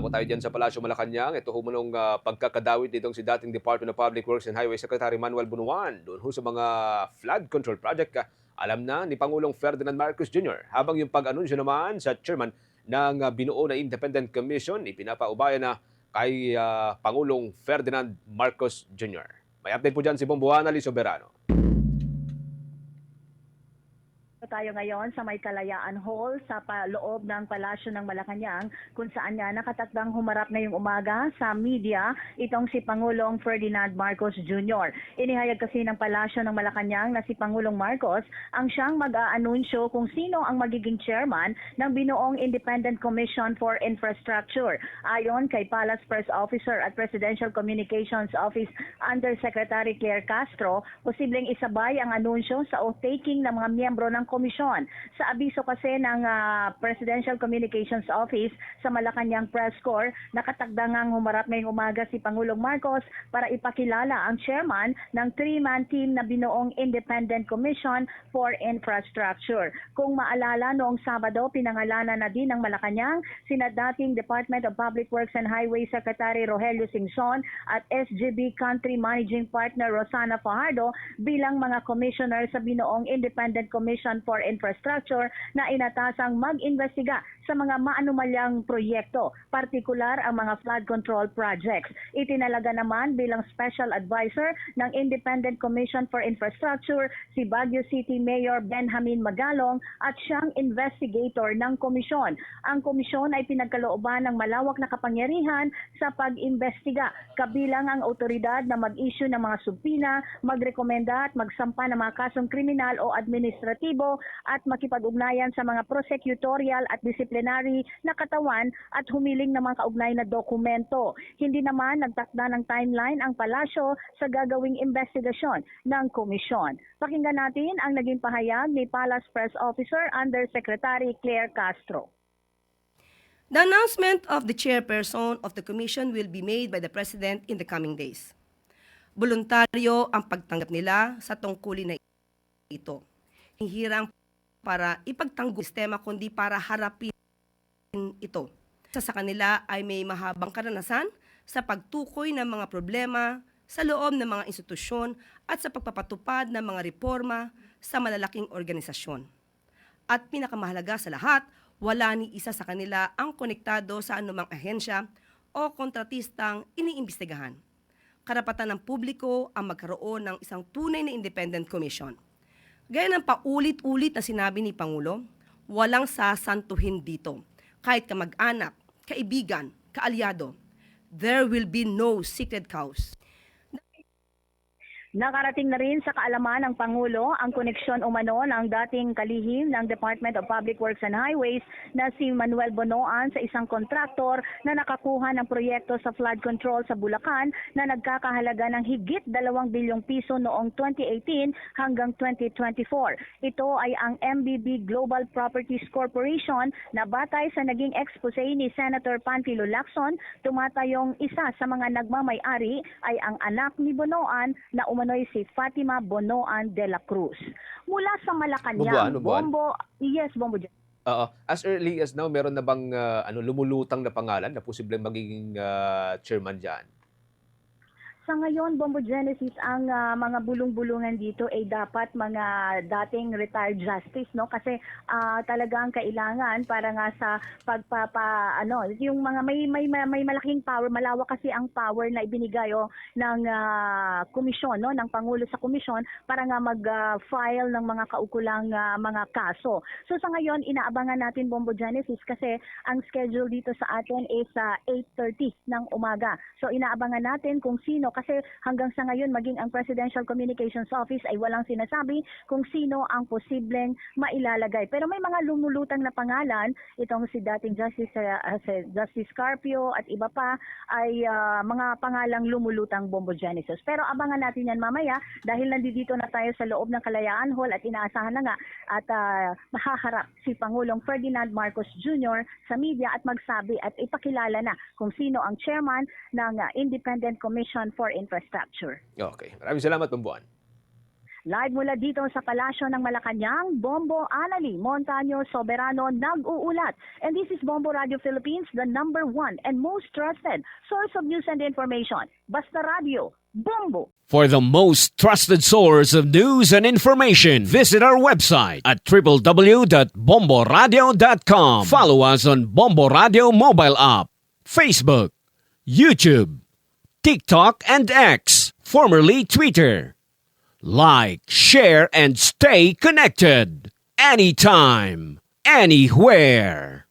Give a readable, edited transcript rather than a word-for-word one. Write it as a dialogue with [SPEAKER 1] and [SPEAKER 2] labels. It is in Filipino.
[SPEAKER 1] Dako tayo dyan sa Palasyo Malacanang. Ito humunong pagkakadawit nitong si dating Department of Public Works and Highway Secretary Manuel Bunuan. Doon ho sa mga flood control project, alam na ni Pangulong Ferdinand Marcos Jr. Habang yung pag-anunsyo naman sa chairman ng binuo na Independent Commission, ipinapaubaya na kay Pangulong Ferdinand Marcos Jr. May update po dyan si Bomboana Lisoberano.
[SPEAKER 2] Tayo ngayon sa May Kalayaan Hall sa loob ng Palasyo ng Malacanang kung saan nga nakatakdang humarap ngayong umaga sa media itong si Pangulong Ferdinand Marcos Jr. Inihayag kasi ng Palasyo ng Malacanang na si Pangulong Marcos ang siyang mag-aanunsyo kung sino ang magiging chairman ng binuong Independent Commission for Infrastructure. Ayon kay Palace Press Officer at Presidential Communications Office Undersecretary Claire Castro, posibleng isabay ang anunsyo sa oath-taking ng mga miyembro ng komisyon. Sa abiso kasi ng Presidential Communications Office sa Malacanang Press Corps, nakatakdangang humarap ngayong umaga si Pangulong Marcos para ipakilala ang chairman ng 3-man team na binuong Independent Commission for Infrastructure. Kung maalala, noong Sabado, pinangalanan na din ng Malacanang sina dating Department of Public Works and Highway Secretary Rogelio Singson at SGB Country Managing Partner Rosana Fajardo bilang mga commissioner sa binuong Independent Commission for Infrastructure na inatasang mag-imbestiga sa mga maanumalyang proyekto, partikular ang mga flood control projects. Itinalaga naman bilang special advisor ng Independent Commission for Infrastructure si Baguio City Mayor Benjamin Magalong at siyang investigator ng komisyon. Ang komisyon ay pinagkalooban ng malawak na kapangyarihan sa pag-imbestiga, kabilang ang otoridad na mag-issue ng mga subpina, magrekomenda at magsampa ng mga kasong kriminal o administratibo at makipag-ugnayan sa mga prosecutorial at disciplinary na katawan at humiling ng mga kaugnay na dokumento. Hindi naman nagtakda ng timeline ang palasyo sa gagawing investigasyon ng komisyon. Pakinggan natin ang naging pahayag ni Palace Press Officer Undersecretary Claire Castro.
[SPEAKER 3] The announcement of the chairperson of the commission will be made by the President in the coming days. Voluntaryo ang pagtanggap nila sa tungkulin na ito. Hirang para ipagtanggol sistema kundi para harapin ito. Sa kanila ay may mahabang karanasan sa pagtukoy ng mga problema sa loob ng mga institusyon at sa pagpapatupad ng mga reforma sa malalaking organisasyon. At pinakamahalaga sa lahat, wala ni isa sa kanila ang konektado sa anumang ahensya o kontratistang iniimbestigahan. Karapatan ng publiko ang magkaroon ng isang tunay na independent commission. Gaya ng paulit-ulit na sinabi ni Pangulo, walang sasantuhin dito. Kahit kamag-anak, kaibigan, kaalyado, there will be no sacred cows.
[SPEAKER 2] Nakarating na rin sa kaalaman ng Pangulo ang koneksyon umano ng dating kalihim ng Department of Public Works and Highways na si Manuel Bunuan sa isang kontraktor na nakakuha ng proyekto sa flood control sa Bulacan na nagkakahalaga ng higit 2 bilyong piso noong 2018 hanggang 2024. Ito ay ang MBB Global Properties Corporation na batay sa naging expose ni Senator Panfilo Lacson, tumatayong isa sa mga nagmamay-ari ay ang anak ni Bunuan na umano'y si Fatima Bunuan de la Cruz. Mula sa Malacanang, Bombo.
[SPEAKER 1] As early as now, meron na bang lumulutang na pangalan na posibleng magiging chairman dyan?
[SPEAKER 2] Sa ngayon, Bombo Genesis, ang mga bulong-bulungan dito ay dapat mga dating retired justice, no? Kasi talagang kailangan para nga sa yung mga may malaking power, malawak kasi ang power na ibinigay ng komisyon, no, ng pangulo sa komisyon para nga mag-file ng mga kaukulang mga kaso. So sa ngayon, inaabangan natin, Bombo Genesis, kasi ang schedule dito sa atin is 8:30 ng umaga. So inaabangan natin kung sino, kasi hanggang sa ngayon maging ang Presidential Communications Office ay walang sinasabi kung sino ang posibleng mailalagay. Pero may mga lumulutang na pangalan, itong si dating Justice Carpio at iba pa ay mga pangalang lumulutang, Bombo Genesis. Pero abangan natin yan mamaya dahil nandito na tayo sa loob ng Kalayaan Hall at inaasahan na nga at mahaharap si Pangulong Ferdinand Marcos Jr. sa media at magsabi at ipakilala na kung sino ang chairman ng Independent Commission for Infrastructure.
[SPEAKER 1] Okay. Maraming salamat, Bomboan.
[SPEAKER 2] Live mula dito sa Palasyo ng Malacanang, Bombo Anali Montaño Soberano nag-uulat. And this is Bombo Radio Philippines, the #1 and most trusted source of news and information. Basta Radio, Bombo!
[SPEAKER 4] For the most trusted source of news and information, visit our website at www.bomboradio.com. Follow us on Bombo Radio mobile app, Facebook, YouTube, TikTok, and X, formerly Twitter. Like, share, and stay connected. Anytime, anywhere.